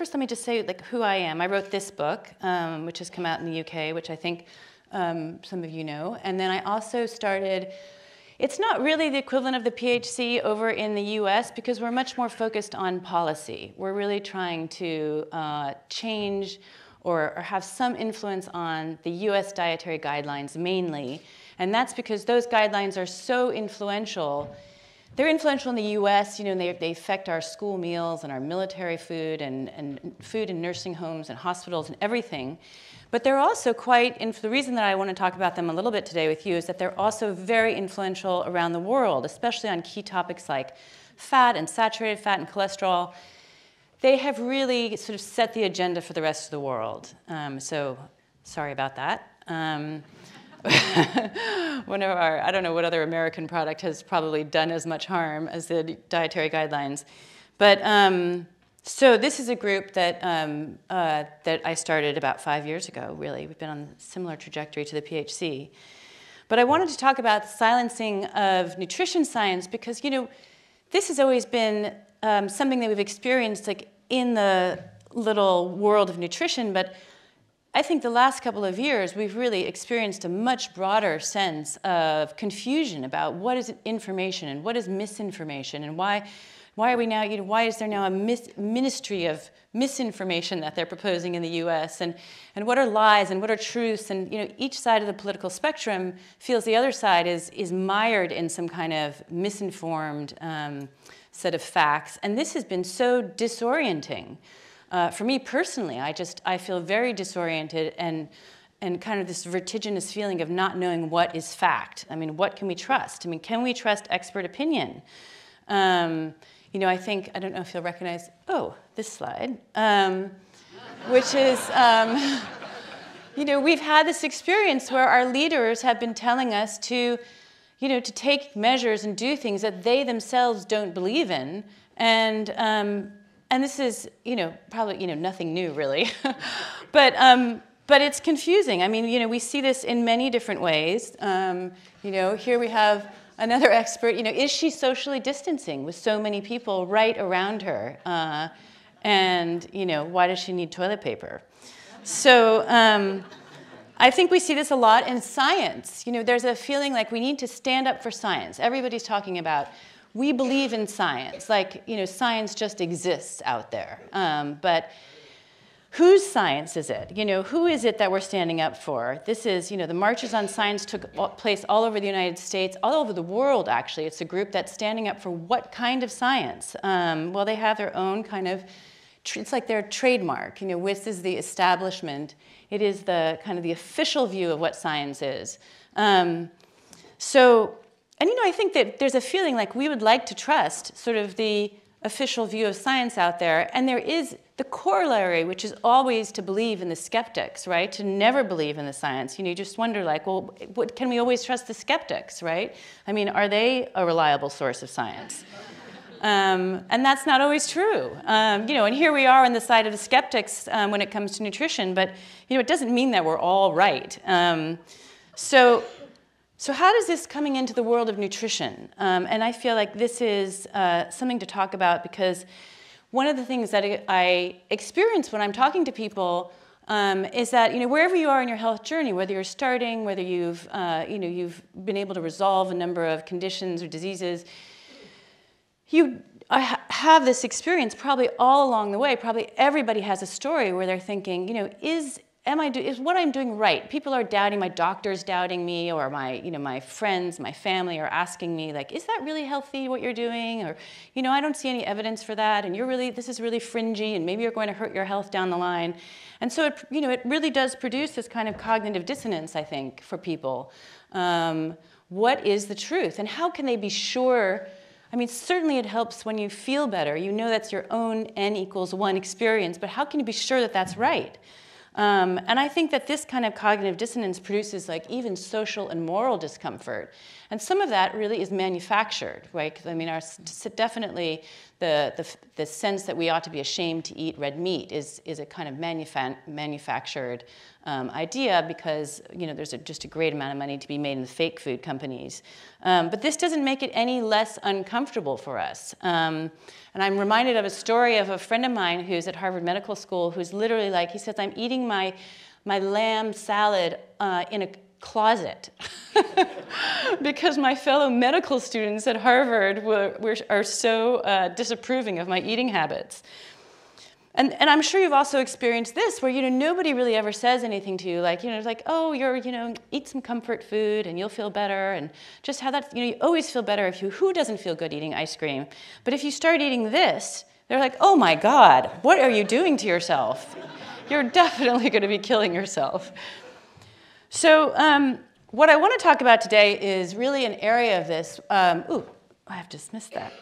First, let me just say who I am. I wrote this book, which has come out in the UK, which I think some of you know. And then I also started, it's not really the equivalent of the PhD over in the US because we're much more focused on policy. We're really trying to change or have some influence on the US dietary guidelines mainly. And that's because those guidelines are so influential. They're influential in the US, they affect our school meals and our military food and food in nursing homes and hospitals and everything. But they're also quite, and the reason that I want to talk about them a little bit today with you is that they're also very influential around the world, especially on key topics like fat and saturated fat and cholesterol. They have really sort of set the agenda for the rest of the world. So sorry about that. One of our, I don't know what other American product has probably done as much harm as the dietary guidelines. But so this is a group that, that I started about 5 years ago, really. We've been on a similar trajectory to the PHC. But I wanted to talk about the silencing of nutrition science because, this has always been something that we've experienced in the little world of nutrition, but I think the last couple of years we've really experienced a much broader sense of confusion about what is information and what is misinformation and why are we now, why is there now a ministry of misinformation that they're proposing in the US and what are lies and what are truths and each side of the political spectrum feels the other side is mired in some kind of misinformed set of facts, and this has been so disorienting. For me personally, I feel very disoriented and kind of this vertiginous feeling of not knowing what is fact. I mean, what can we trust? I mean, can we trust expert opinion? I think, I don't know if you'll recognize, this slide, which is, we've had this experience where our leaders have been telling us to take measures and do things that they themselves don't believe in, and this is, probably, nothing new really, but it's confusing. I mean, we see this in many different ways. Here we have another expert. Is she socially distancing with so many people right around her? And why does she need toilet paper? So I think we see this a lot in science. There's a feeling like we need to stand up for science. Everybody's talking about, we believe in science, science just exists out there. But whose science is it? Who is it that we're standing up for? This is, the marches on science took place all over the United States, all over the world, actually. It's a group that's standing up for what kind of science? Well, they have their own kind of, it's like their trademark. This is the establishment. It is the kind of the official view of what science is. And I think that there's a feeling like we would like to trust sort of the official view of science out there, and there is the corollary, which is always to believe in the skeptics, right? To never believe in the science. You just wonder, can we always trust the skeptics, right? I mean, are they a reliable source of science? And that's not always true. And here we are on the side of the skeptics when it comes to nutrition, but it doesn't mean that we're all right. So how does this coming into the world of nutrition? And I feel like this is something to talk about because one of the things that I experience when I'm talking to people is that wherever you are in your health journey, whether you're starting, whether you've been able to resolve a number of conditions or diseases, I have this experience probably all along the way. Probably everybody has a story where they're thinking, is what I'm doing right? People are doubting, my doctor's doubting me, or my friends, my family are asking me, is that really healthy what you're doing? Or, I don't see any evidence for that, and this is really fringy, and maybe you're going to hurt your health down the line. And so it really does produce this kind of cognitive dissonance, I think, for people. What is the truth? And how can they be sure? I mean, certainly it helps when you feel better. That's your own N=1 experience, but how can you be sure that that's right? And I think that this kind of cognitive dissonance produces like even social and moral discomfort. And some of that really is manufactured, right? 'Cause, I mean, definitely the sense that we ought to be ashamed to eat red meat is a kind of manufactured idea because, you know, there's just a great amount of money to be made in the fake food companies. But this doesn't make it any less uncomfortable for us. And I'm reminded of a story of a friend of mine who's at Harvard Medical School who's literally like, he says, I'm eating my lamb salad in a closet because my fellow medical students at Harvard are so disapproving of my eating habits. And I'm sure you've also experienced this where, you know, nobody really ever says anything to you like, you know, it's like, oh, you know, eat some comfort food and you'll feel better, and just how that, you know, you always feel better who doesn't feel good eating ice cream? But if you start eating this, they're like, oh my God, what are you doing to yourself? You're definitely going to be killing yourself. So what I want to talk about today is really an area of this, ooh, I have dismissed that.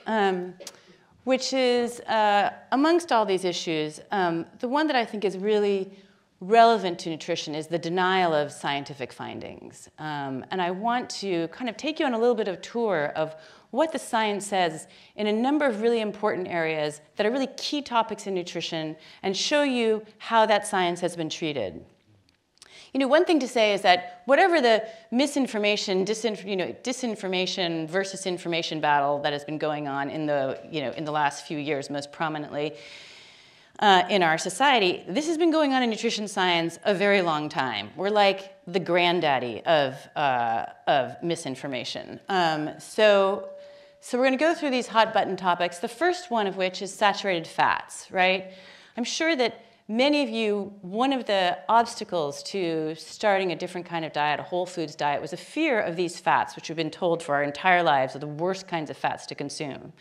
Which is, amongst all these issues, the one that I think is really relevant to nutrition is the denial of scientific findings. And I want to kind of take you on a little bit of a tour of what the science says in a number of really important areas that are really key topics in nutrition and show you how that science has been treated. You know, one thing to say is that whatever the misinformation, disinformation versus information battle that has been going on in the last few years, most prominently in our society, this has been going on in nutrition science a very long time. We're like the granddaddy of misinformation. So we're going to go through these hot button topics. The first one of which is saturated fats, right? I'm sure that many of you, one of the obstacles to starting a different kind of diet, a whole foods diet, was a fear of these fats, which we've been told for our entire lives are the worst kinds of fats to consume.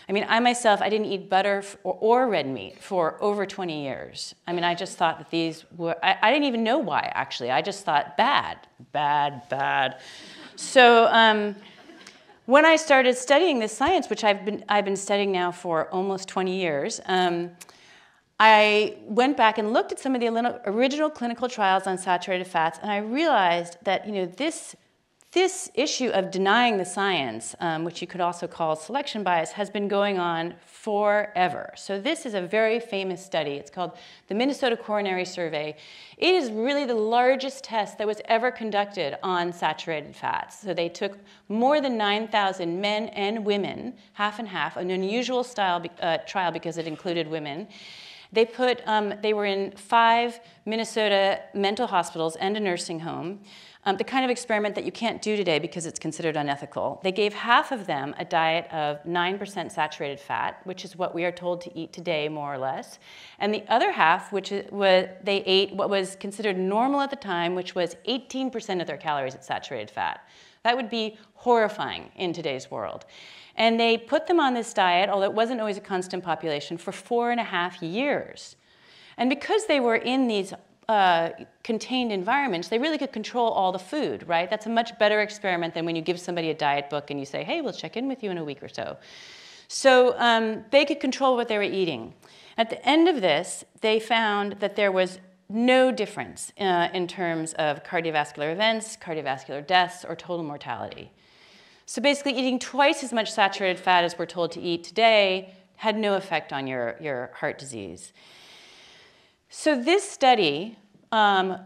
I mean, I myself, I didn't eat butter or red meat for over 20 years. I mean, I just thought that these were, I didn't even know why, actually. I just thought bad. So when I started studying this science, which I've been studying now for almost 20 years, I went back and looked at some of the original clinical trials on saturated fats, and I realized that, you know, this issue of denying the science, which you could also call selection bias, has been going on forever. So this is a very famous study. It's called the Minnesota Coronary Survey. It is really the largest test that was ever conducted on saturated fats. So they took more than 9,000 men and women, half and half, an unusual trial because it included women. They were in 5 Minnesota mental hospitals and a nursing home, the kind of experiment that you can't do today because it's considered unethical. They gave half of them a diet of 9% saturated fat, which is what we are told to eat today, more or less. And the other half, they ate what was considered normal at the time, which was 18% of their calories at saturated fat. That would be horrifying in today's world. And they put them on this diet, although it wasn't always a constant population, for 4.5 years. And because they were in these contained environments, they really could control all the food, right? That's a much better experiment than when you give somebody a diet book and you say, hey, we'll check in with you in a week or so. So they could control what they were eating. At the end of this, they found that there was no difference in terms of cardiovascular events, cardiovascular deaths, or total mortality. So basically, eating twice as much saturated fat as we're told to eat today had no effect on your heart disease. So this study,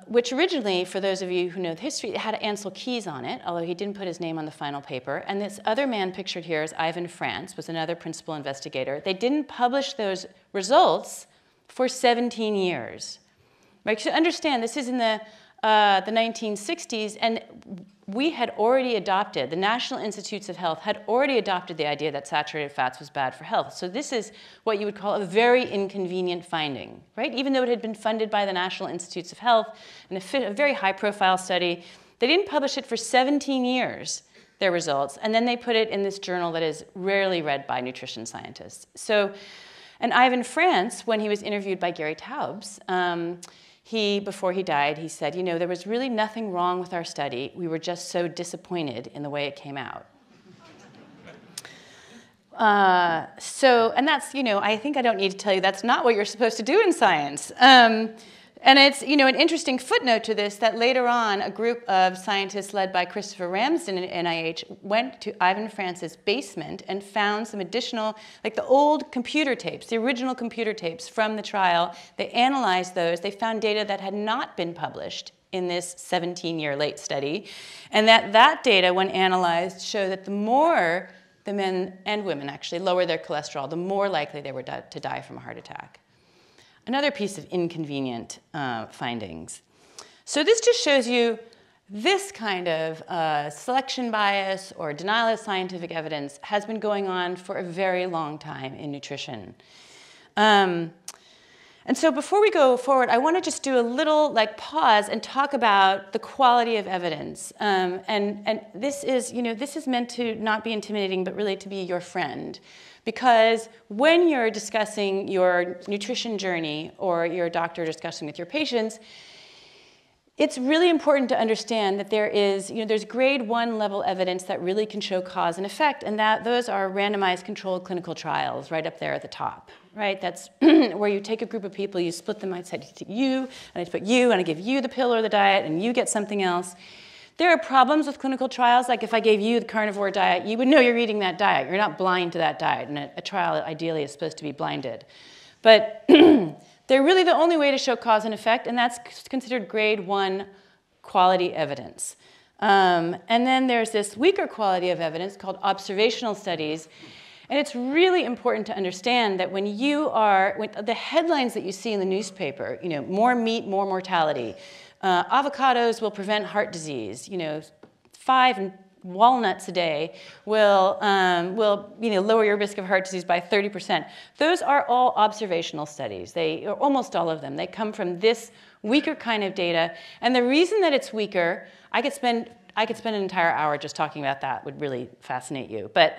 which originally, for those of you who know the history, it had Ansel Keys on it, although he didn't put his name on the final paper. And this other man pictured here is Ivan France, was another principal investigator. They didn't publish those results for 17 years. Right? You should understand, this is in the 1960s, and we had already adopted, the National Institutes of Health had already adopted the idea that saturated fats was bad for health. So this is what you would call a very inconvenient finding, right? Even though it had been funded by the National Institutes of Health and a very high-profile study, they didn't publish it for 17 years, their results, and then they put it in this journal that is rarely read by nutrition scientists. So, and Ivan France, when he was interviewed by Gary Taubes, before he died, he said, you know, there was really nothing wrong with our study. We were just so disappointed in the way it came out. And that's, you know, I think I don't need to tell you that's not what you're supposed to do in science. And it's, you know, an interesting footnote to this that later on a group of scientists led by Christopher Ramsden at NIH went to Ivan France's basement and found some additional, like the old computer tapes, the original computer tapes from the trial. They analyzed those. They found data that had not been published in this 17-year late study. And that data, when analyzed, showed that the more the men and women actually lower their cholesterol, the more likely they were to die from a heart attack. Another piece of inconvenient findings. So this just shows you this kind of selection bias or denial of scientific evidence has been going on for a very long time in nutrition. And so before we go forward, I want to just do a little pause and talk about the quality of evidence. And this is, this is meant to not be intimidating, but really to be your friend. Because when you're discussing your nutrition journey or your doctor discussing with your patients, it's really important to understand that there is, there's grade 1 level evidence that really can show cause and effect, and that those are randomized controlled clinical trials right up there at the top, right? That's where you take a group of people, you split them, I said you, and I put you, and I give you the pill or the diet, and you get something else. There are problems with clinical trials, like if I gave you the carnivore diet, you would know you're eating that diet. You're not blind to that diet, and a trial ideally is supposed to be blinded. But they're really the only way to show cause and effect, and that's considered grade 1 quality evidence. And then there's this weaker quality of evidence called observational studies. And it's really important to understand that when the headlines that you see in the newspaper, more meat, more mortality, avocados will prevent heart disease, 5 walnuts a day will lower your risk of heart disease by 30%. Those are all observational studies. Almost all of them. They come from this weaker kind of data. And the reason that it's weaker, I could spend an entire hour just talking about that. Would really fascinate you. But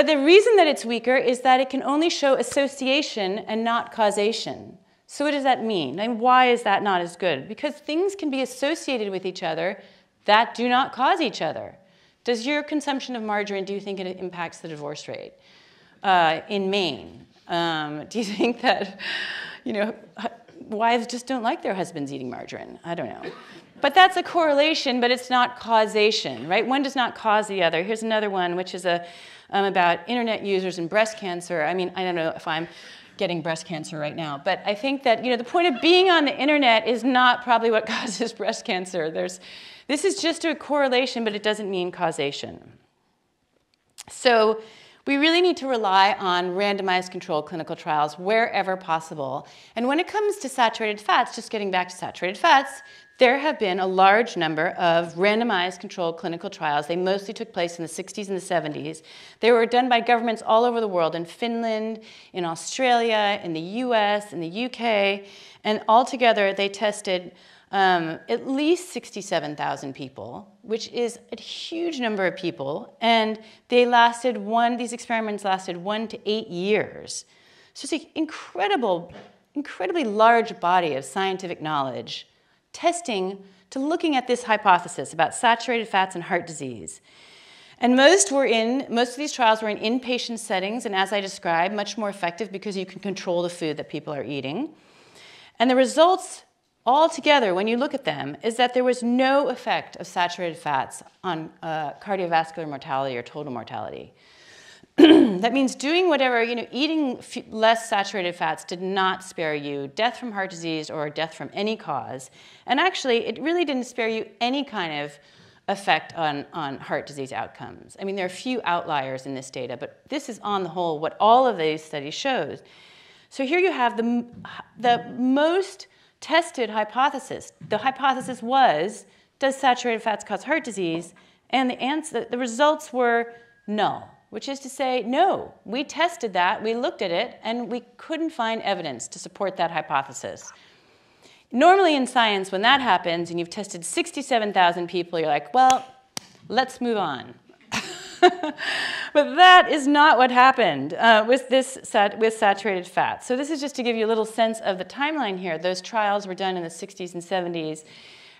the reason that it's weaker is that it can only show association and not causation. So what does that mean? And why is that not as good? Because things can be associated with each other that do not cause each other. Does your consumption of margarine, do you think it impacts the divorce rate in Maine? Do you think that, wives just don't like their husbands eating margarine? I don't know. But that's a correlation, but it's not causation, right? One does not cause the other. Here's another one, which is about internet users and breast cancer. I mean, I don't know if I'm getting breast cancer right now, but I think that, the point of being on the internet is not probably what causes breast cancer. This is just a correlation, but it doesn't mean causation. So we really need to rely on randomized controlled clinical trials wherever possible. And when it comes to saturated fats, just getting back to saturated fats, there have been a large number of randomized controlled clinical trials. They mostly took place in the 60s and the 70s. They were done by governments all over the world, in Finland, in Australia, in the US, in the UK. And altogether, they tested at least 67,000 people, which is a huge number of people. And these experiments lasted 1 to 8 years. So it's an incredibly large body of scientific knowledge looking at this hypothesis about saturated fats and heart disease. And most of these trials were in inpatient settings, and as I described, much more effective because you can control the food that people are eating. And the results altogether, when you look at them, is that there was no effect of saturated fats on cardiovascular mortality or total mortality. That means doing whatever, eating less saturated fats did not spare you death from heart disease or death from any cause. And actually, it really didn't spare you any kind of effect on heart disease outcomes. I mean, there are a few outliers in this data, but this is on the whole what all of these studies shows. So here you have the most tested hypothesis. The hypothesis was, does saturated fats cause heart disease? And the results were null. Which is to say, no, we tested that, we looked at it, and we couldn't find evidence to support that hypothesis. Normally in science, when that happens, and you've tested 67,000 people, you're like, well, let's move on. But that is not what happened with saturated fat. So this is just to give you a little sense of the timeline here. Those trials were done in the 60s and 70s,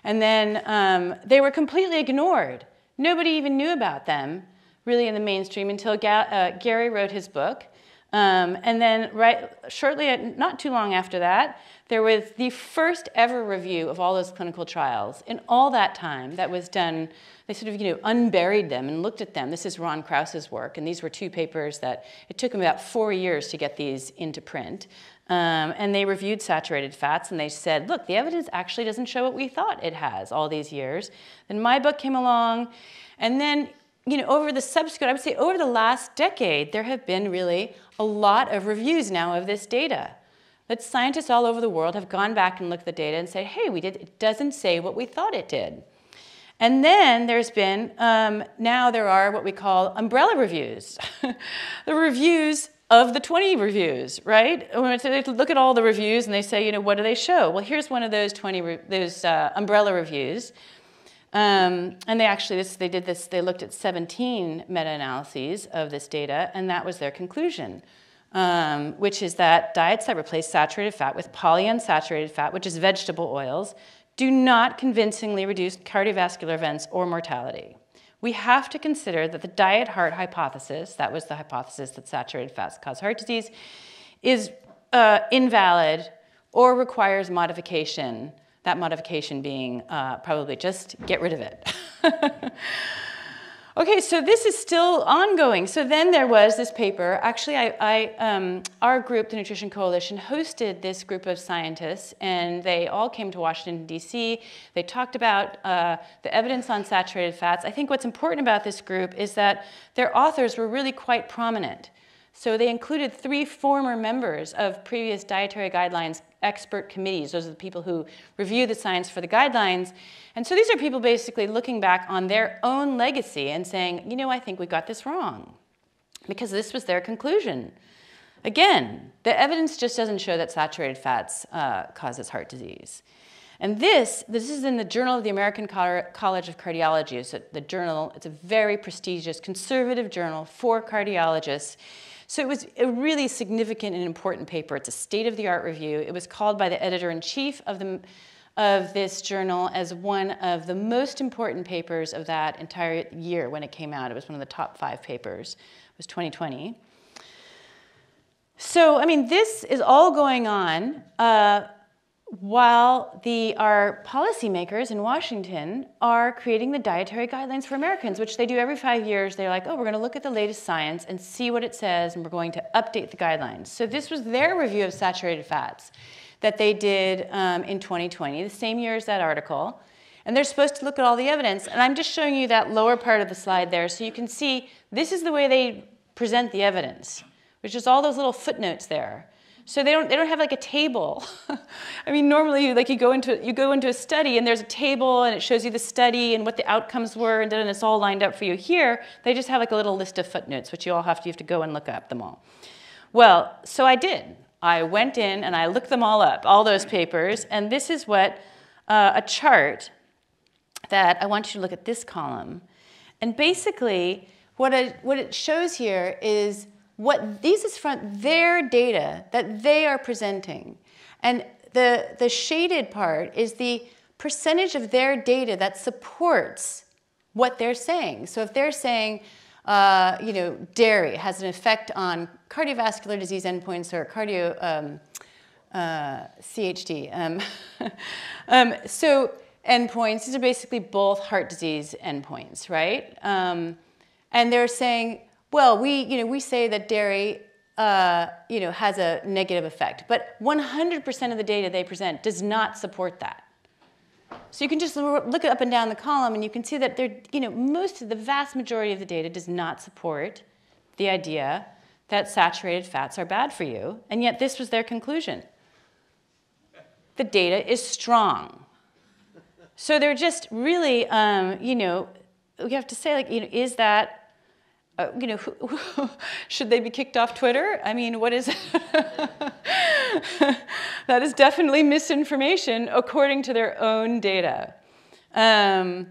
and then they were completely ignored. Nobody even knew about them really in the mainstream until Gary wrote his book, And then shortly, not too long after that, there was the first ever review of all those clinical trials. In all that time that was done, they sort of unburied them and looked at them. This is Ron Krause's work, and these were 2 papers that it took him about 4 years to get these into print. And they reviewed saturated fats, and they said, look, the evidence actually doesn't show what we thought it has all these years. Then my book came along, and then over the subsequent, I would say over the last decade, there have been really a lot of reviews now of this data. That scientists all over the world have gone back and looked at the data and said, hey, it doesn't say what we thought it did. And then there's been, now there are what we call umbrella reviews. The reviews of the 20 reviews, right? When they look at all the reviews and they say, what do they show? Well, here's one of those umbrella reviews. And they looked at 17 meta-analyses of this data, and that was their conclusion, which is that diets that replace saturated fat with polyunsaturated fat, which is vegetable oils, do not convincingly reduce cardiovascular events or mortality. We have to consider that the diet-heart hypothesis, that was the hypothesis that saturated fats cause heart disease, is invalid or requires modification. That modification being probably just get rid of it. Okay, so this is still ongoing. So then there was this paper. Actually, our group, the Nutrition Coalition, hosted this group of scientists, and they all came to Washington, D.C. They talked about the evidence on saturated fats. I think what's important about this group is that their authors were really quite prominent. So they included 3 former members of previous dietary guidelines expert committees. Those are the people who review the science for the guidelines. And so these are people basically looking back on their own legacy and saying, I think we got this wrong, because this was their conclusion. Again, the evidence just doesn't show that saturated fats causes heart disease. And this is in the Journal of the American College of Cardiology. It's the journal. It's a very prestigious conservative journal for cardiologists. So it was a really significant and important paper. It's a state-of-the-art review. It was called by the editor-in-chief of this journal as one of the most important papers of that entire year when it came out. It was one of the top 5 papers. It was 2020. So, this is all going on while our policymakers in Washington are creating the dietary guidelines for Americans, which they do every 5 years. They're like, we're going to look at the latest science and see what it says, and we're going to update the guidelines. So this was their review of saturated fats that they did in 2020, the same year as that article. And they're supposed to look at all the evidence. And I'm just showing you that lower part of the slide there, so you can see this is the way they present the evidence, which is all those little footnotes there. So they don't have like a table. Normally you go into a study and there's a table and it shows you the study and what the outcomes were, and then it's all lined up for you. Here, they just have like a little list of footnotes, which you have to go and look up them all. Well, so I did. I went in and I looked them all up, all those papers, and this is what a chart that I want you to look at this column. And basically, what it shows here is this is from their data that they are presenting. And the shaded part is the percentage of their data that supports what they're saying. So if they're saying, dairy has an effect on cardiovascular disease endpoints or CHD. So endpoints, these are basically both heart disease endpoints, right? And they're saying, well, we say that dairy, has a negative effect, but 100% of the data they present does not support that. So you can just look up and down the column, and you can see that the vast majority of the data does not support the idea that saturated fats are bad for you, and yet this was their conclusion. The data is strong. So they're just really, we have to say, is that, should they be kicked off Twitter? What is that is definitely misinformation according to their own data. And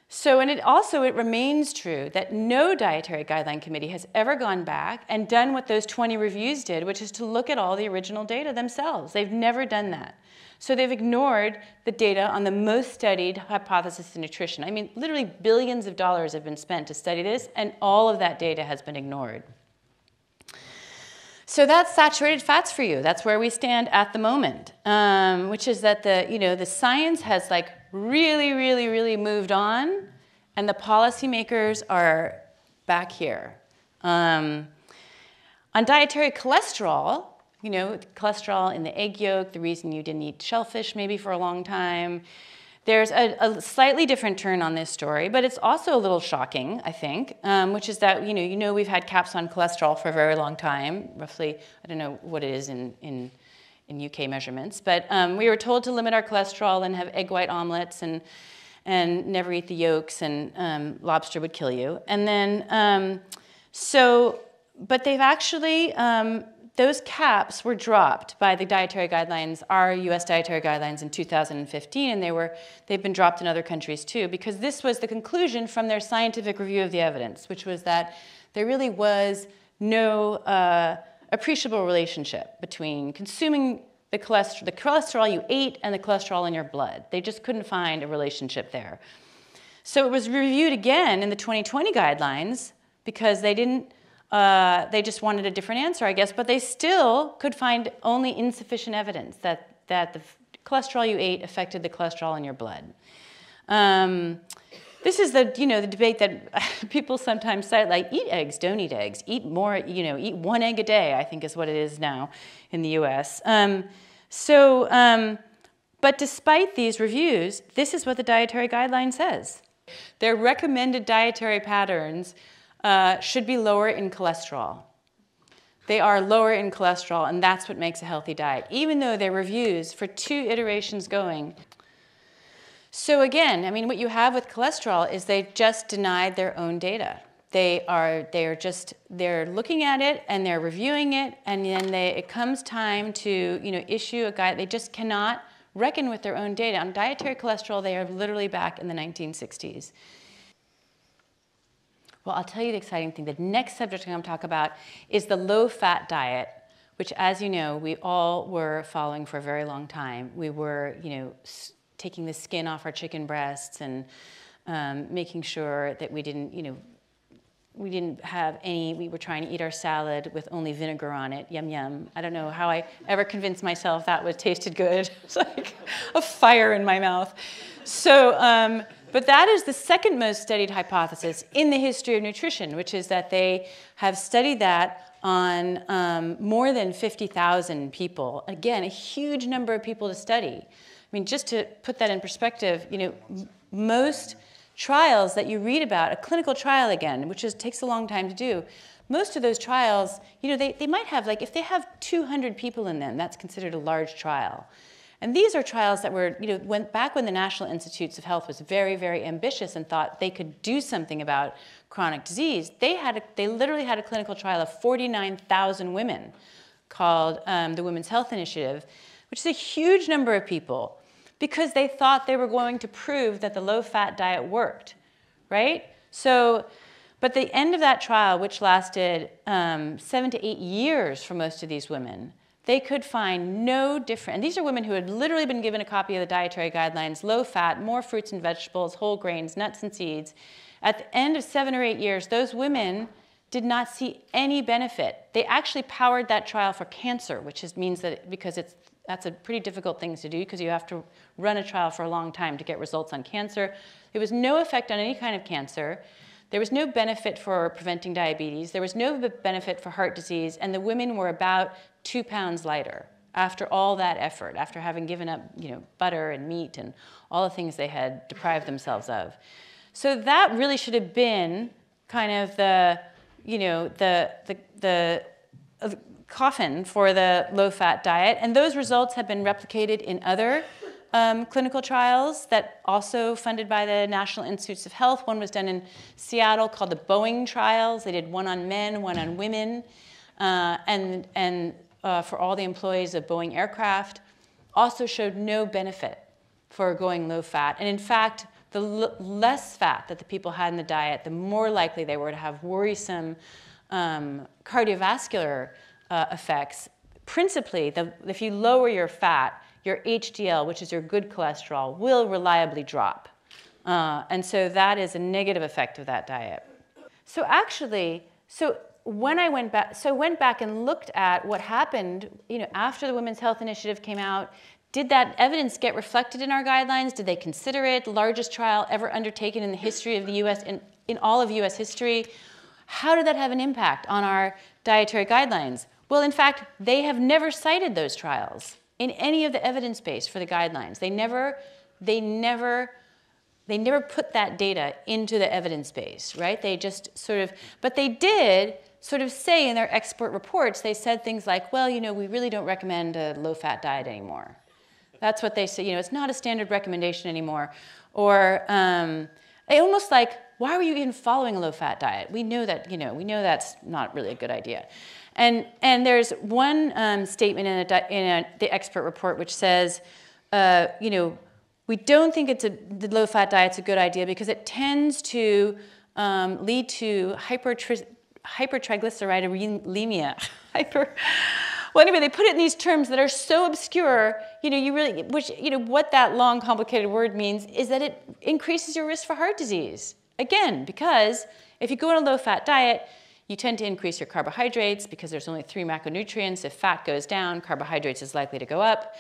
it remains true that no dietary guideline committee has ever gone back and done what those 20 reviews did, which is to look at all the original data themselves. They've never done that. So they've ignored the data on the most studied hypothesis in nutrition. Literally billions of dollars have been spent to study this, and all of that data has been ignored. So that's saturated fats for you. That's where we stand at the moment, which is that the science has like really, really, really moved on, and the policymakers are back here. On dietary cholesterol, cholesterol in the egg yolk, the reason you didn't eat shellfish maybe for a long time. There's a slightly different turn on this story, but it's also a little shocking, I think, which is that, we've had caps on cholesterol for a very long time, roughly, I don't know what it is in UK measurements, but we were told to limit our cholesterol and have egg white omelets and never eat the yolks, and lobster would kill you. And then, but they've actually, those caps were dropped by the dietary guidelines, our US dietary guidelines in 2015, and they've been dropped in other countries too, because this was the conclusion from their scientific review of the evidence, which was that there really was no appreciable relationship between consuming the cholesterol you ate and the cholesterol in your blood. They just couldn't find a relationship there. So it was reviewed again in the 2020 guidelines because they just wanted a different answer, I guess, but they still could find only insufficient evidence that the cholesterol you ate affected the cholesterol in your blood. This is the debate that people sometimes cite, like, eat eggs, don't eat eggs, eat more, eat 1 egg a day, I think is what it is now in the US. But despite these reviews, this is what the dietary guideline says. Their recommended dietary patterns should be lower in cholesterol. They are lower in cholesterol, and that's what makes a healthy diet, even though their reviews for 2 iterations going. So again, I mean, what you have with cholesterol is they just denied their own data. They're looking at it and they're reviewing it, and then it comes time to issue a guide. They just cannot reckon with their own data. On dietary cholesterol, they are literally back in the 1960s. Well, I'll tell you the exciting thing. The next subject I'm going to talk about is the low-fat diet, which, as you know, we all were following for a very long time. We were, taking the skin off our chicken breasts and making sure that we didn't have any. We were trying to eat our salad with only vinegar on it. Yum, yum. I don't know how I ever convinced myself that tasted good. It's like a fire in my mouth. So. But that is the second most studied hypothesis in the history of nutrition, which is that they have studied that on more than 50,000 people. Again, a huge number of people to study. I mean, just to put that in perspective, most trials that you read about, a clinical trial again, which takes a long time to do, most of those trials, they might have, like, if they have 200 people in them, that's considered a large trial. And these are trials that were, back when the National Institutes of Health was very, very ambitious and thought they could do something about chronic disease. They literally had a clinical trial of 49,000 women called the Women's Health Initiative, which is a huge number of people, because they thought they were going to prove that the low-fat diet worked, right? So, but the end of that trial, which lasted 7 to 8 years for most of these women, they could find no difference. And these are women who had literally been given a copy of the dietary guidelines, low fat, more fruits and vegetables, whole grains, nuts and seeds. At the end of 7 or 8 years, those women did not see any benefit. They actually powered that trial for cancer, which means that that's a pretty difficult thing to do, because you have to run a trial for a long time to get results on cancer. There was no effect on any kind of cancer. There was no benefit for preventing diabetes. There was no benefit for heart disease, and the women were about 2 pounds lighter after all that effort, after having given up, butter and meat and all the things they had deprived themselves of. So that really should have been kind of the coffin for the low-fat diet, and those results have been replicated in other clinical trials that also funded by the National Institutes of Health. One was done in Seattle called the Boeing trials. They did one on men, one on women, and for all the employees of Boeing aircraft, also showed no benefit for going low fat. And in fact, the less fat that the people had in the diet, the more likely they were to have worrisome cardiovascular effects. Principally, if you lower your fat, your HDL, which is your good cholesterol, will reliably drop. And so that is a negative effect of that diet. So actually, when I went back and looked at what happened, after the Women's Health Initiative came out, did that evidence get reflected in our guidelines? Did they consider it the largest trial ever undertaken in the history of the U.S., in all of U.S. history? How did that have an impact on our dietary guidelines? Well, in fact, they have never cited those trials in any of the evidence base for the guidelines. They never put that data into the evidence base, right? They just but they did sort of say in their expert reports, they said things like, well, we really don't recommend a low-fat diet anymore. That's what they say, it's not a standard recommendation anymore. Or they almost like, why were you even following a low-fat diet? We know that, we know that's not really a good idea. And there's one statement in the expert report which says, we don't think the low-fat diet's a good idea because it tends to lead to hypertriglyceridemia. Well, anyway, they put it in these terms that are so obscure, what that long, complicated word means is that it increases your risk for heart disease. Again, because if you go on a low-fat diet, you tend to increase your carbohydrates because there's only 3 macronutrients. If fat goes down, carbohydrates is likely to go up.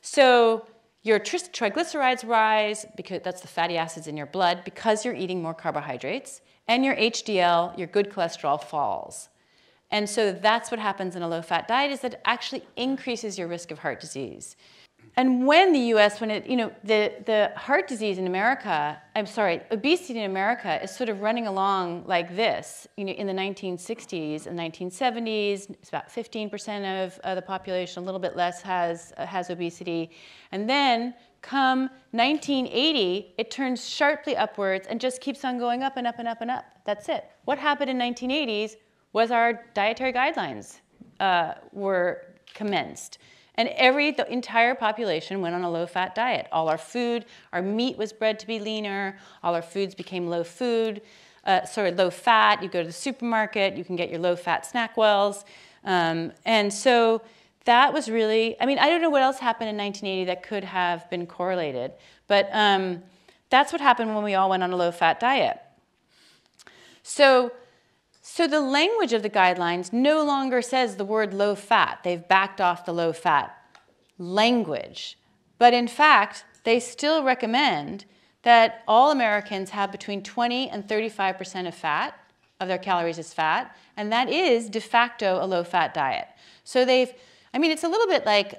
So your triglycerides rise, because that's the fatty acids in your blood, because you're eating more carbohydrates, and your HDL, your good cholesterol, falls. And so that's what happens in a low-fat diet, is that it actually increases your risk of heart disease. And when the U.S., the heart disease in America, obesity in America is sort of running along like this. In the 1960s and 1970s, it's about 15% of the population, a little bit less, has obesity. And then come 1980, it turns sharply upwards and just keeps on going up and up and up and up. That's it. What happened in 1980s was our dietary guidelines were commenced. And the entire population went on a low-fat diet. All our food, our meat was bred to be leaner. All our foods became low-fat. You go to the supermarket, you can get your low-fat SnackWells. And so that was really, I don't know what else happened in 1980 that could have been correlated. But that's what happened when we all went on a low-fat diet. So the language of the guidelines no longer says the word low-fat. They've backed off the low-fat language. But in fact, they still recommend that all Americans have between 20 and 35% of fat, of their calories as fat, and that is de facto a low-fat diet. So it's a little bit like,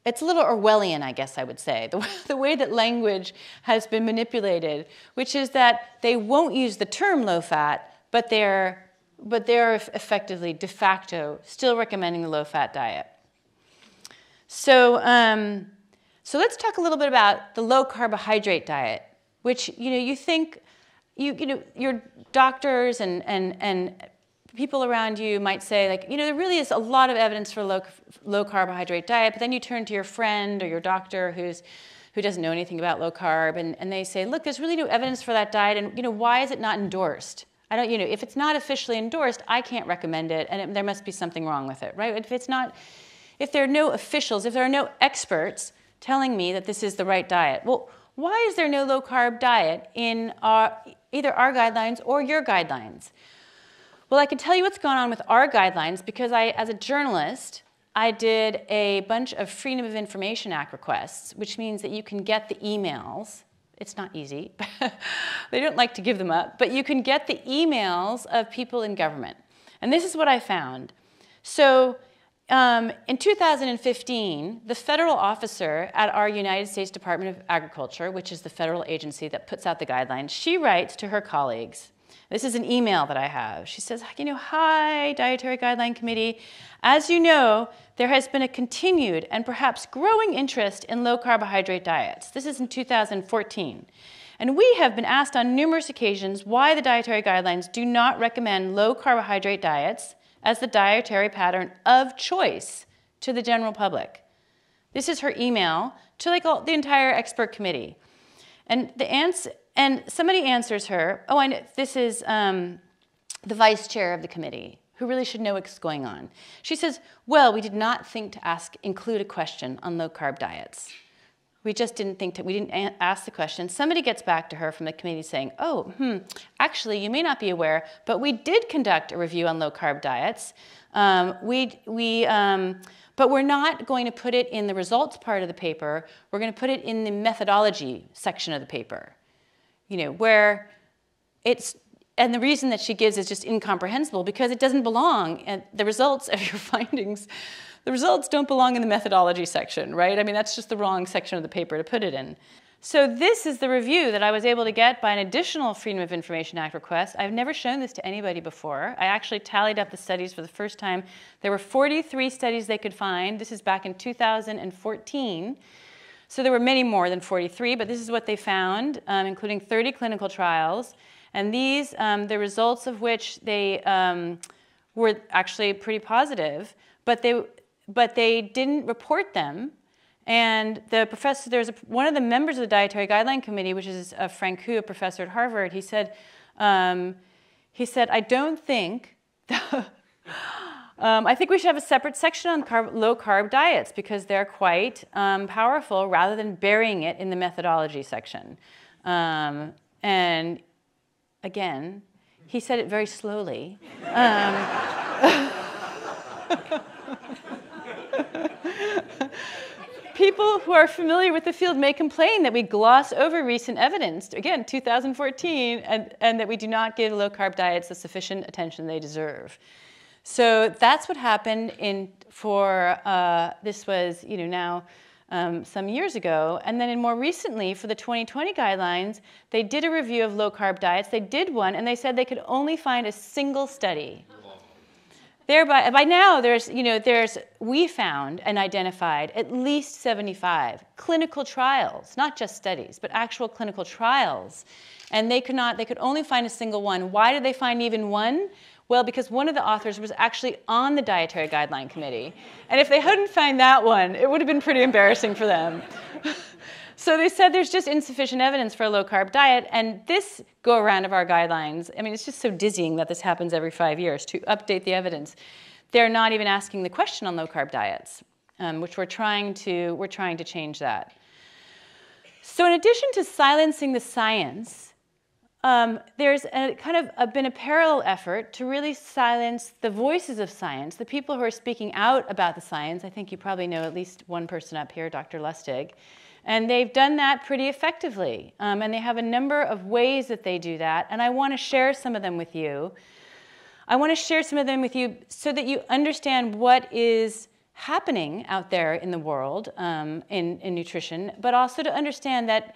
it's a little Orwellian, I guess I would say, the way that language has been manipulated, which is that they won't use the term low-fat, but they're effectively, de facto, still recommending the low-fat diet. So let's talk a little bit about the low-carbohydrate diet, which you think your doctors and people around you might say, there really is a lot of evidence for low-carbohydrate diet, but then you turn to your friend or your doctor who doesn't know anything about low carb, and they say, look, there's really no evidence for that diet, and why is it not endorsed? If it's not officially endorsed, I can't recommend it, and there must be something wrong with it, right? If there are no officials, if there are no experts telling me that this is the right diet, well, why is there no low-carb diet in either our guidelines or your guidelines? Well, I can tell you what's gone on with our guidelines because as a journalist, I did a bunch of Freedom of Information Act requests, which means that you can get the emails. It's not easy. They don't like to give them up. But you can get the emails of people in government. And this is what I found. So in 2015, the federal officer at our United States Department of Agriculture, which is the federal agency that puts out the guidelines, she writes to her colleagues. This is an email that I have. She says, hi, Dietary Guideline Committee. As you know, there has been a continued and perhaps growing interest in low-carbohydrate diets. This is in 2014. And we have been asked on numerous occasions why the dietary guidelines do not recommend low-carbohydrate diets as the dietary pattern of choice to the general public. This is her email to the entire expert committee. And somebody answers her, I know, this is the vice chair of the committee, who really should know what's going on. She says, well, we did not think to include a question on low-carb diets. We just didn't think we didn't ask the question. Somebody gets back to her from the committee saying, oh, actually, you may not be aware, but we did conduct a review on low-carb diets. But we're not going to put it in the results part of the paper. We're going to put it in the methodology section of the paper, where it's, and the reason that she gives is just incomprehensible because it doesn't belong, and the results of your findings, the results don't belong in the methodology section, right? I mean, that's just the wrong section of the paper to put it in. So this is the review that I was able to get by an additional Freedom of Information Act request. I've never shown this to anybody before. I actually tallied up the studies for the first time. There were 43 studies they could find. This is back in 2014. So there were many more than 43, but this is what they found, including 30 clinical trials. And these, the results of which they were actually pretty positive, but they didn't report them. And the professor, one of the members of the Dietary Guideline Committee, which is Frank Hu, a professor at Harvard, he said, I don't think, I think we should have a separate section on low-carb diets because they're quite powerful rather than burying it in the methodology section. And again, he said it very slowly. People who are familiar with the field may complain that we gloss over recent evidence, again, 2014, and that we do not give low-carb diets the sufficient attention they deserve. So that's what happened this was, now some years ago. And then more recently, for the 2020 guidelines, they did a review of low-carb diets. They did one, and they said they could only find a single study. By now, we found and identified at least 75 clinical trials, not just studies, but actual clinical trials. And they could only find a single one. Why did they find even one? Well, because one of the authors was actually on the Dietary Guideline Committee. And if they hadn't found that one, it would have been pretty embarrassing for them. So they said there's just insufficient evidence for a low-carb diet, and this go-around of our guidelines, I mean, it's just so dizzying that this happens every 5 years to update the evidence. They're not even asking the question on low-carb diets, which we're trying to change that. So in addition to silencing the science, there's been a parallel effort to really silence the voices of science, the people who are speaking out about the science. I think you probably know at least one person up here, Dr. Lustig. And they've done that pretty effectively. And they have a number of ways that they do that. And I want to share some of them with you. I want to share some of them with you so that you understand what is happening out there in the world in nutrition, but also to understand that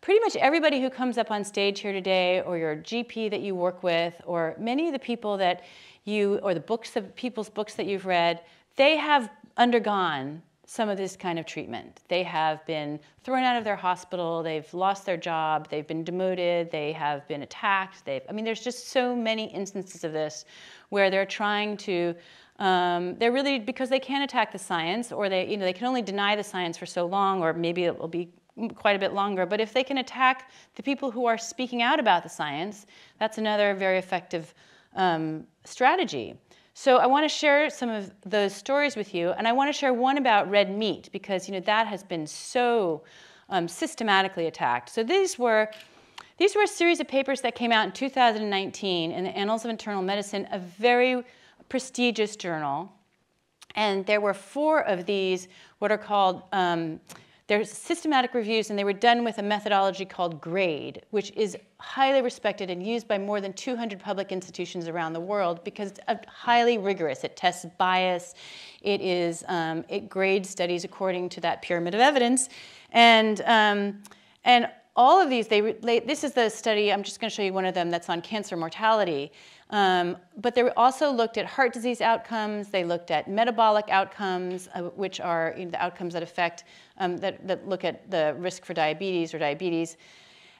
pretty much everybody who comes up on stage here today, or your GP that you work with, or many of the people that or the people's books that you've read, they have undergone some of this kind of treatment. They have been thrown out of their hospital, they've lost their job, they've been demoted, they have been attacked. There's just so many instances of this where they're trying to, they're really, because they can't attack the science, or they can only deny the science for so long, or maybe it will be quite a bit longer. But if they can attack the people who are speaking out about the science, that's another very effective strategy. So I want to share some of those stories with you, and I want to share one about red meat because that has been so systematically attacked. So these were a series of papers that came out in 2019 in the Annals of Internal Medicine, a very prestigious journal. And there were 4 of these, what are called they're systematic reviews, and they were done with a methodology called GRADE, which is highly respected and used by more than 200 public institutions around the world because it's highly rigorous. It tests bias. It grades studies according to that pyramid of evidence. And all of these, this is the study, I'm just going to show you one of them that's on cancer mortality. But they also looked at heart disease outcomes. They looked at metabolic outcomes, which are the outcomes that affect, that look at the risk for diabetes or diabetes.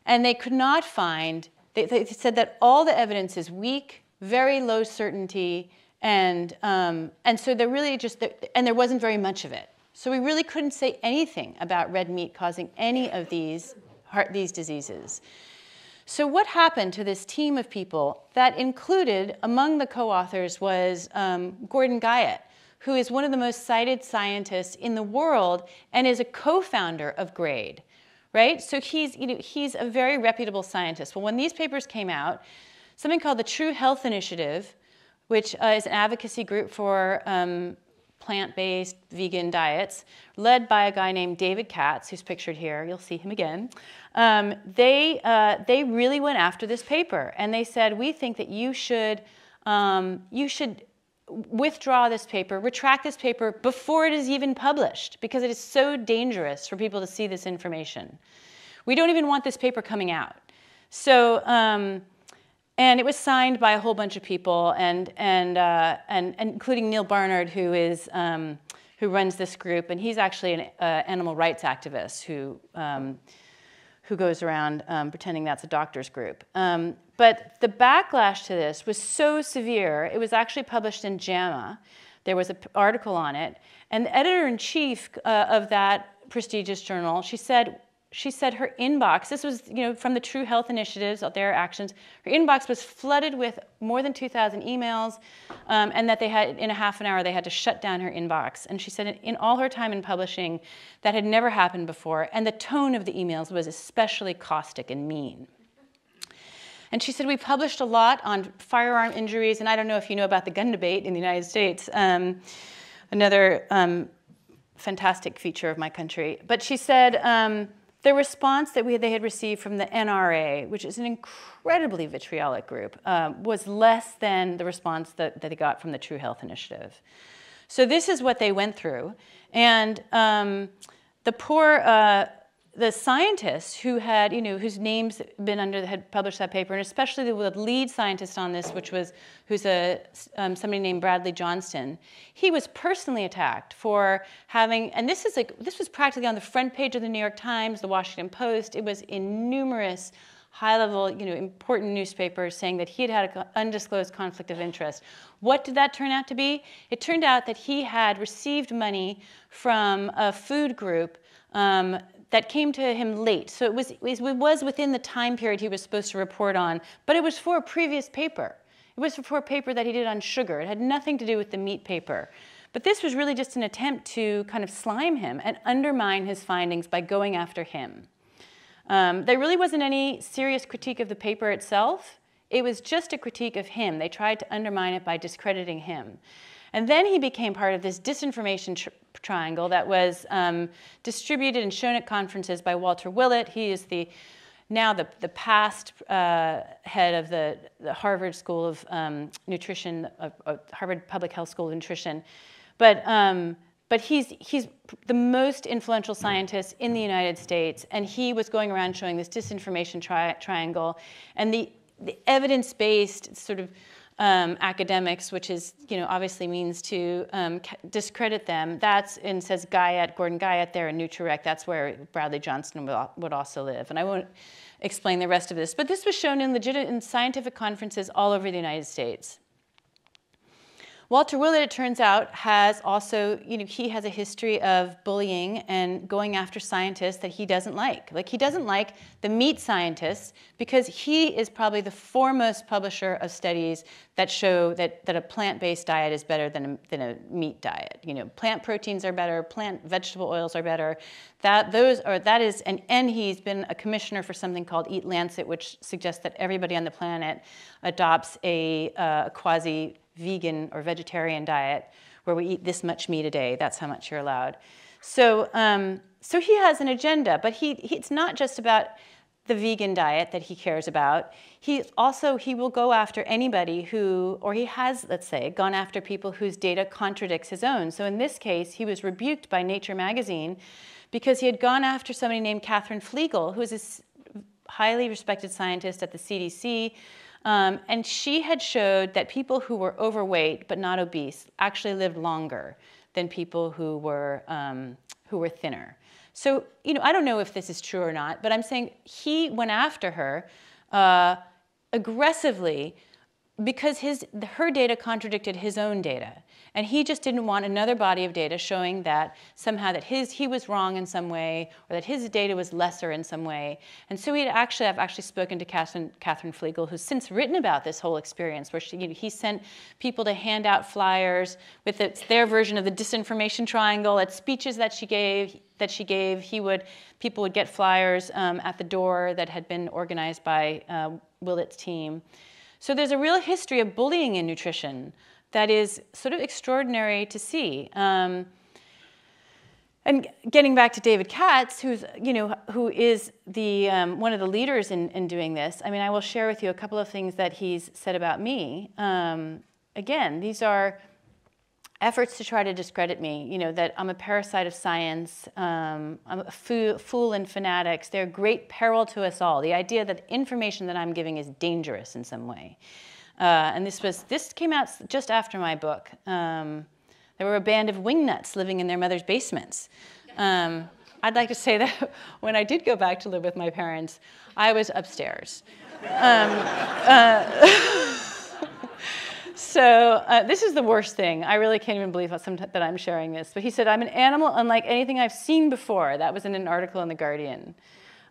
And they could not find, they said that all the evidence is weak, very low certainty, and so they're really just, and there wasn't very much of it. So we really couldn't say anything about red meat causing any of these diseases. So what happened to this team of people that included, among the co-authors was Gordon Guyatt, who is one of the most cited scientists in the world and is a co-founder of GRADE, right? So he's a very reputable scientist. Well, when these papers came out, something called the True Health Initiative, which is an advocacy group for plant-based vegan diets, led by a guy named David Katz, who's pictured here. You'll see him again. They really went after this paper, and they said, we think that you should withdraw this paper, retract this paper before it is even published, because it is so dangerous for people to see this information. We don't even want this paper coming out. So, and it was signed by a whole bunch of people, and including Neil Barnard, who runs this group, and he's actually an animal rights activist who goes around pretending that's a doctor's group. But the backlash to this was so severe, it was actually published in JAMA. There was an article on it, and the editor-in-chief of that prestigious journal, she said her inbox, this was from the True Health Initiatives, their actions, her inbox was flooded with more than 2,000 emails, and that they had, in a half an hour, they had to shut down her inbox. And she said in all her time in publishing, that had never happened before, and the tone of the emails was especially caustic and mean. And she said, we published a lot on firearm injuries, and I don't know if you know about the gun debate in the United States, another fantastic feature of my country. But she said, the response that they had received from the NRA, which is an incredibly vitriolic group, was less than the response that they got from the True Health Initiative. So this is what they went through. And the scientists who had, whose names had published that paper, and especially the lead scientist on this, who's somebody named Bradley Johnston, he was personally attacked for having, and this was practically on the front page of the New York Times, the Washington Post. It was in numerous high-level, important newspapers saying that he had an undisclosed conflict of interest. What did that turn out to be? It turned out that he had received money from a food group that came to him late. So it was within the time period he was supposed to report on, but it was for a previous paper. It was for a paper that he did on sugar. It had nothing to do with the meat paper. But this was really just an attempt to kind of slime him and undermine his findings by going after him. There really wasn't any serious critique of the paper itself. It was just a critique of him. They tried to undermine it by discrediting him. And then he became part of this disinformation triangle that was distributed and shown at conferences by Walter Willett. He is now the past head of the Harvard School of Nutrition, Harvard Public Health School of Nutrition. But he's the most influential scientist in the United States, and he was going around showing this disinformation triangle. And the evidence-based sort of academics, which is, obviously means to discredit them. That's, and says Gordon Guyette there in Nutri-Rec. That's where Bradley Johnston would also live. And I won't explain the rest of this, but this was shown in scientific conferences all over the United States. Walter Willett, it turns out, has also, he has a history of bullying and going after scientists that he doesn't like. Like, he doesn't like the meat scientists because he is probably the foremost publisher of studies that show that a plant-based diet is better than a meat diet. Plant proteins are better, vegetable oils are better. And he's been a commissioner for something called Eat Lancet, which suggests that everybody on the planet adopts a quasi-vegan or vegetarian diet where we eat this much meat a day. That's how much you're allowed. So he has an agenda, but it's not just about the vegan diet that he cares about. He will go after anybody or he has, let's say, gone after people whose data contradicts his own. So in this case, he was rebuked by Nature magazine because he had gone after somebody named Catherine Flegel, who is a highly respected scientist at the CDC, and she had showed that people who were overweight but not obese actually lived longer than people who were thinner. So, I don't know if this is true or not, but I'm saying he went after her aggressively because her data contradicted his own data. And he just didn't want another body of data showing that somehow that he was wrong in some way, or that his data was lesser in some way. And so I've actually spoken to Catherine Flegel, who's since written about this whole experience, where he sent people to hand out flyers with their version of the disinformation triangle at speeches that she gave. People would get flyers at the door that had been organized by Willett's team. So there's a real history of bullying in nutrition that is sort of extraordinary to see. And getting back to David Katz, who is the one of the leaders in doing this. I mean, I will share with you a couple of things that he's said about me. Again, these are efforts to try to discredit me. That I'm a parasite of science. I'm a fool in fanatics. They're a great peril to us all. The idea that the information that I'm giving is dangerous in some way. And this came out just after my book. There were a band of wingnuts living in their mother's basements. I'd like to say that when I did go back to live with my parents, I was upstairs. So this is the worst thing. I really can't even believe that I'm sharing this. But he said, "I'm an animal unlike anything I've seen before." That was in an article in The Guardian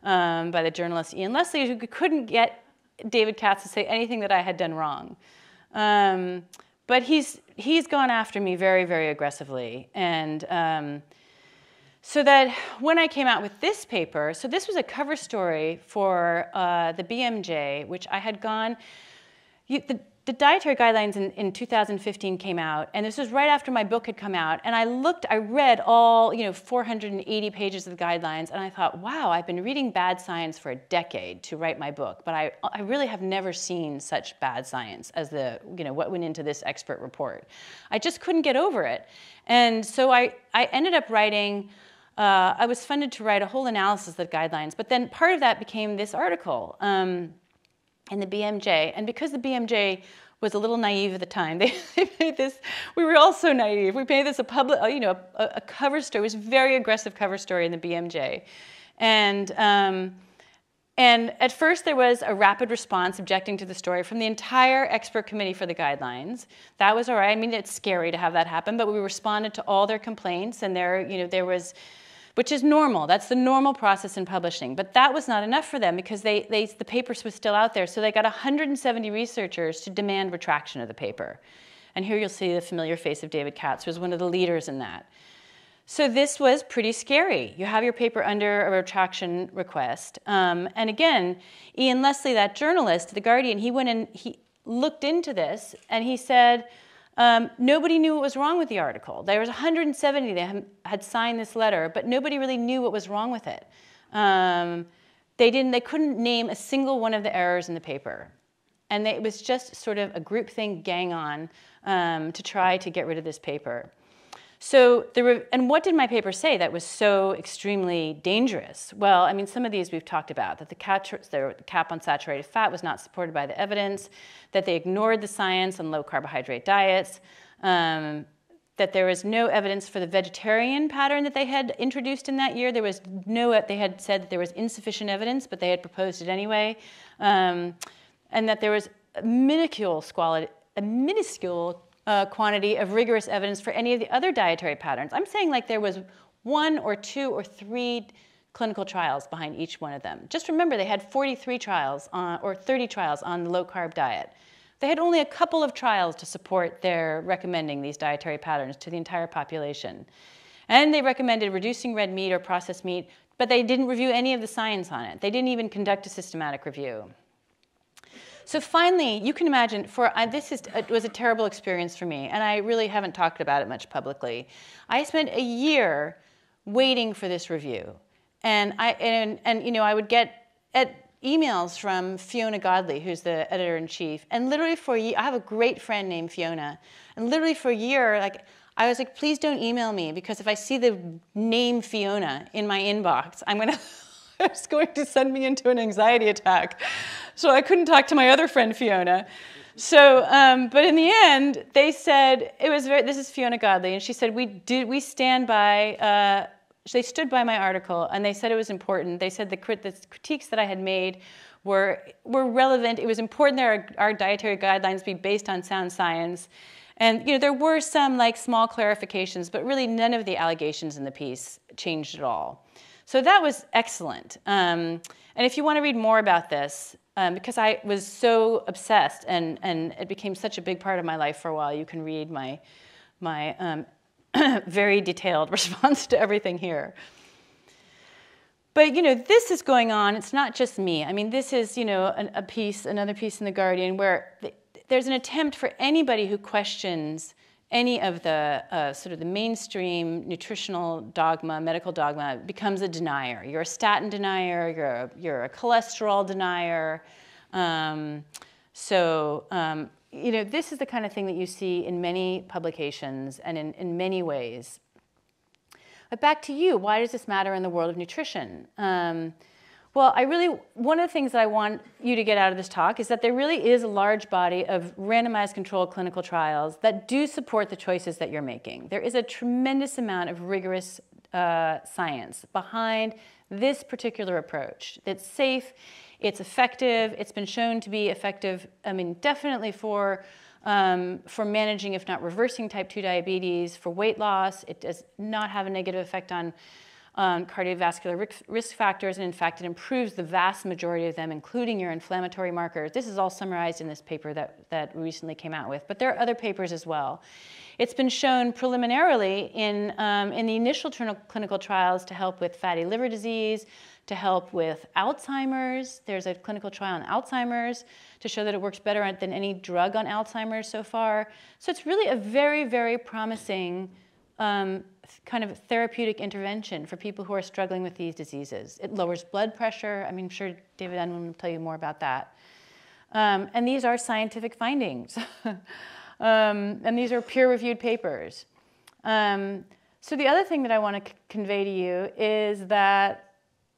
by the journalist Ian Leslie, who couldn't get David Katz to say anything that I had done wrong. But he's gone after me very, very aggressively. And so that when I came out with this paper, so this was a cover story for the BMJ, which I had gone, the dietary guidelines in 2015 came out, and this was right after my book had come out, and I read all 480 pages of the guidelines, and I thought, wow, I've been reading bad science for a decade to write my book, but I really have never seen such bad science as what went into this expert report. I just couldn't get over it. And so I ended up writing, I was funded to write a whole analysis of the guidelines, but then part of that became this article. In the BMJ, and because the BMJ was a little naive at the time, they made this. We were all so naive. We made this a cover story. It was a very aggressive cover story in the BMJ, and at first there was a rapid response objecting to the story from the entire expert committee for the guidelines. That was all right. I mean, it's scary to have that happen, but we responded to all their complaints, and there was. Which is normal. That's the normal process in publishing. But that was not enough for them because the paper was still out there. So they got 170 researchers to demand retraction of the paper. And here you'll see the familiar face of David Katz, who was one of the leaders in that. So this was pretty scary. You have your paper under a retraction request. And again, Ian Leslie, that journalist, The Guardian, he went and he looked into this, and he said, nobody knew what was wrong with the article. There was 170 that had signed this letter, but nobody really knew what was wrong with it. They couldn't name a single one of the errors in the paper. And it was just sort of a groupthink gang on to try to get rid of this paper. So, and what did my paper say that was so extremely dangerous? Well, I mean, some of these we've talked about, that the cap on saturated fat was not supported by the evidence, that they ignored the science on low-carbohydrate diets, that there was no evidence for the vegetarian pattern that they had introduced in that year. They had said that there was insufficient evidence, but they had proposed it anyway, and that there was a minuscule quantity of rigorous evidence for any of the other dietary patterns. I'm saying like there was 1 or 2 or 3 clinical trials behind each one of them. Just remember, they had 43 trials or 30 trials on the low-carb diet. They had only a couple of trials to support their recommending these dietary patterns to the entire population. And they recommended reducing red meat or processed meat, but they didn't review any of the science on it. They didn't even conduct a systematic review. So finally, you can imagine, it was a terrible experience for me, and I really haven't talked about it much publicly. I spent a year waiting for this review, and I would get emails from Fiona Godley, who's the editor-in-chief, and literally for a year, I have a great friend named Fiona, and literally for a year, I was like, please don't email me, because if I see the name Fiona in my inbox, it's going to send me into an anxiety attack. So I couldn't talk to my other friend, Fiona. So, but in the end, they said, this is Fiona Godley, and she said, we stand by, they stood by my article, and they said it was important. They said the critiques that I had made were relevant. It was important that our dietary guidelines be based on sound science. And there were some small clarifications, but really none of the allegations in the piece changed at all. So that was excellent. And if you want to read more about this, because I was so obsessed and it became such a big part of my life for a while, you can read my very detailed response to everything here. But this is going on. It's not just me. I mean, this is another piece in The Guardian, where there's an attempt for anybody who questions any of the sort of the mainstream nutritional dogma, medical dogma, becomes a denier. You're a statin denier. You're a cholesterol denier. This is the kind of thing that you see in many publications and in many ways. But back to you, why does this matter in the world of nutrition? Well, one of the things that I want you to get out of this talk is that there really is a large body of randomized controlled clinical trials that do support the choices that you're making. There is a tremendous amount of rigorous science behind this particular approach. It's safe, it's effective, it's been shown to be effective, definitely for managing, if not reversing, type 2 diabetes, for weight loss. It does not have a negative effect on cardiovascular risk factors, and in fact, it improves the vast majority of them, including your inflammatory markers. This is all summarized in this paper that we recently came out with, but there are other papers as well. It's been shown preliminarily in the initial clinical trials to help with fatty liver disease, to help with Alzheimer's. There's a clinical trial on Alzheimer's to show that it works better than any drug on Alzheimer's so far. So it's really a very, very promising kind of therapeutic intervention for people who are struggling with these diseases. It lowers blood pressure. I'm sure David Unwin will tell you more about that. And these are scientific findings. And these are peer-reviewed papers. So the other thing that I want to convey to you is that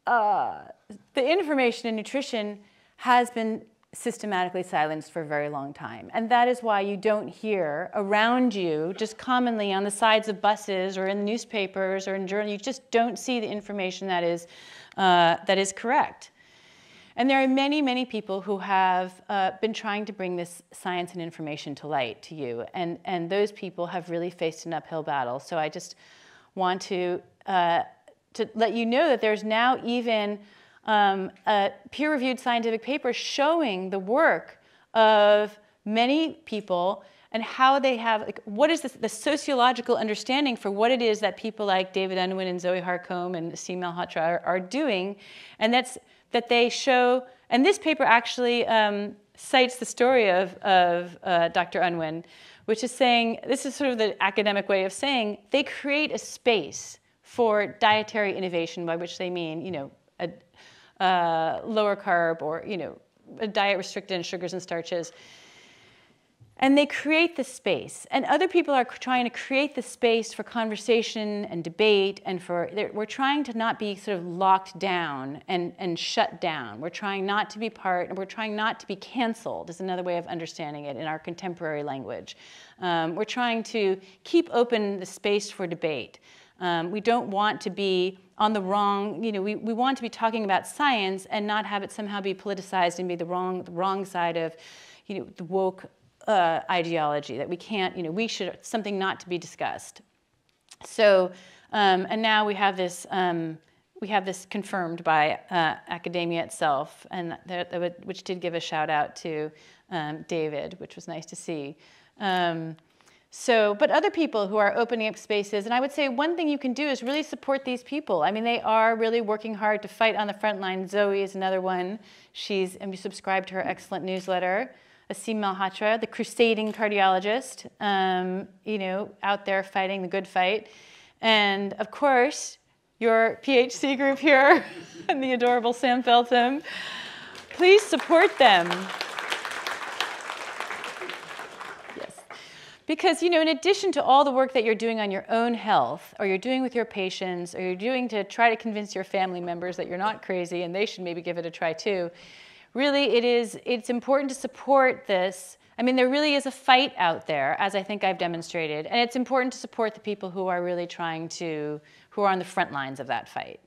the information in nutrition has been systematically silenced for a very long time. And that is why you don't hear around you, just commonly on the sides of buses or in newspapers or in journals, you just don't see the information that is correct. And there are many, many people who have been trying to bring this science and information to light to you. And those people have really faced an uphill battle. So I just want to let you know that there's now even a peer-reviewed scientific paper showing the work of many people and how they have, what is the sociological understanding for what it is that people like David Unwin and Zoe Harcombe and Aseem Malhotra are doing, and that they show, and this paper actually cites the story of Dr. Unwin, which is saying, this is sort of the academic way of saying, they create a space for dietary innovation, by which they mean, a lower carb or, a diet restricted in sugars and starches. And they create the space. And other people are trying to create the space for conversation and debate, and we're trying to not be sort of locked down and shut down. We're trying not to be we're trying not to be canceled, is another way of understanding it in our contemporary language. We're trying to keep open the space for debate. We don't want to be on the wrong, we want to be talking about science and not have it somehow be politicized and be the wrong side of, the woke ideology, that we can't, something not to be discussed. So, and now we have this confirmed by academia itself, and which did give a shout out to David, which was nice to see. But other people who are opening up spaces, and I would say one thing you can do is really support these people. They are really working hard to fight on the front line. Zoe is another one. And you subscribe to her excellent newsletter. Aseem Malhotra, the crusading cardiologist, out there fighting the good fight. And of course, your PHC group here, and the adorable Sam Feltham. Please support them. Because, in addition to all the work that you're doing on your own health, or you're doing with your patients, or you're doing to try to convince your family members that you're not crazy and they should maybe give it a try too, really it's important to support this. There really is a fight out there, as I think I've demonstrated, and it's important to support the people who are really who are on the front lines of that fight.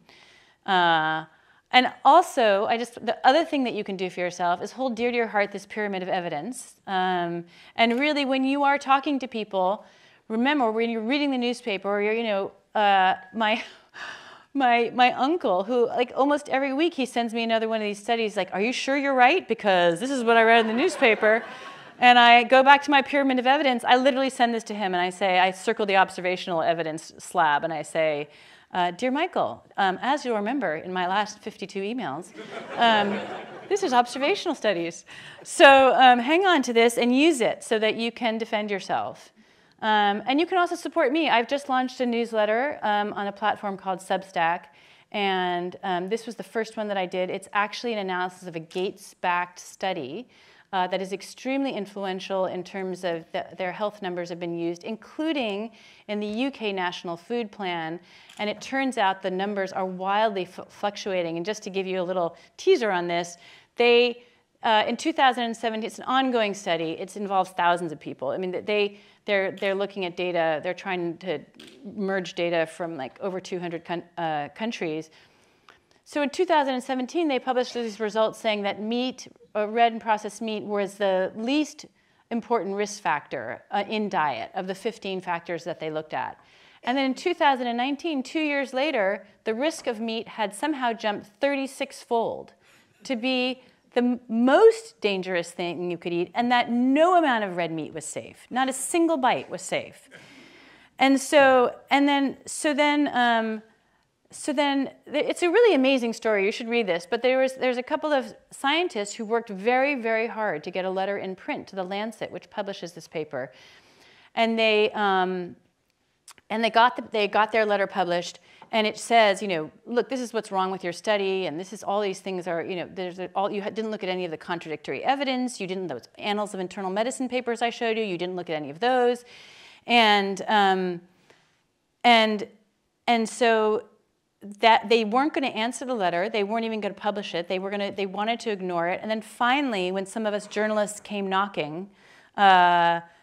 And also, the other thing that you can do for yourself is hold dear to your heart this pyramid of evidence. And really, when you are talking to people, remember when you're reading the newspaper, or you're, my uncle, who like almost every week he sends me another one of these studies. Like, are you sure you're right? Because this is what I read in the newspaper. And I go back to my pyramid of evidence. I literally send this to him, and I circle the observational evidence slab, and I say, Dear Michael, as you'll remember in my last 52 emails, this is observational studies. So hang on to this and use it so that you can defend yourself. And you can also support me. I've just launched a newsletter on a platform called Substack, and this was the first one that I did. It's actually an analysis of a Gates-backed study that is extremely influential in terms of their health numbers have been used, including in the UK National Food Plan. And it turns out the numbers are wildly fluctuating. And just to give you a little teaser on this, in 2017, it's an ongoing study. It involves thousands of people. I mean, they're looking at data. They're trying to merge data from like over 200 countries. So in 2017, they published these results saying that meat, red and processed meat, was the least important risk factor in diet of the 15 factors that they looked at. And then in 2019, 2 years later, the risk of meat had somehow jumped 36-fold to be the most dangerous thing you could eat, and that no amount of red meat was safe. Not a single bite was safe. And so then it's a really amazing story. You should read this. But there's a couple of scientists who worked very, very hard to get a letter in print to The Lancet, which publishes this paper. And they got their letter published. And it says, look, this is what's wrong with your study, and this is all these things are, you didn't look at any of the contradictory evidence. You didn't, those Annals of Internal Medicine papers I showed you, you didn't look at any of those. And so that they weren't going to answer the letter. They weren't even going to publish it. They wanted to ignore it. And then finally, when some of us journalists came knocking,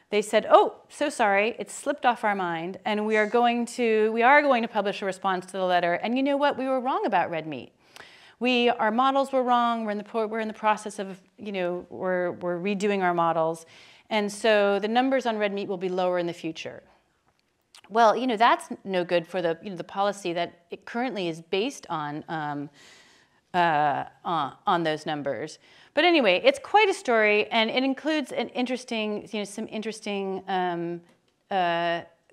they said, oh, so sorry, it slipped off our mind, and we are going to publish a response to the letter. And you know what? We were wrong about red meat. Our models were wrong. We're in the process of, we're redoing our models. And so the numbers on red meat will be lower in the future. Well, that's no good for the policy that it currently is based on those numbers. But anyway, it's quite a story, and it includes some interesting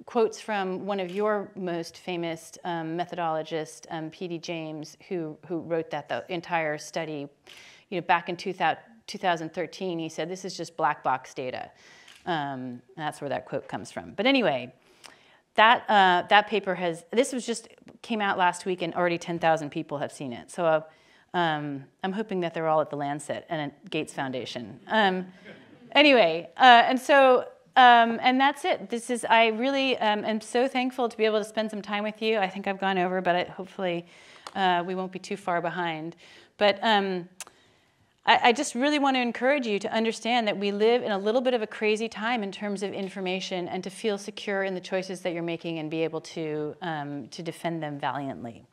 quotes from one of your most famous methodologists, P.D. James, who wrote the entire study. Back in 2013, he said, this is just black box data. That's where that quote comes from. But anyway, that paper came out last week, and already 10,000 people have seen it. So I'm hoping that they're all at the Lancet and at Gates Foundation. Anyway, and that's it. I really am so thankful to be able to spend some time with you. I think I've gone over, but hopefully we won't be too far behind. But I just really want to encourage you to understand that we live in a little bit of a crazy time in terms of information, and to feel secure in the choices that you're making and be able to defend them valiantly.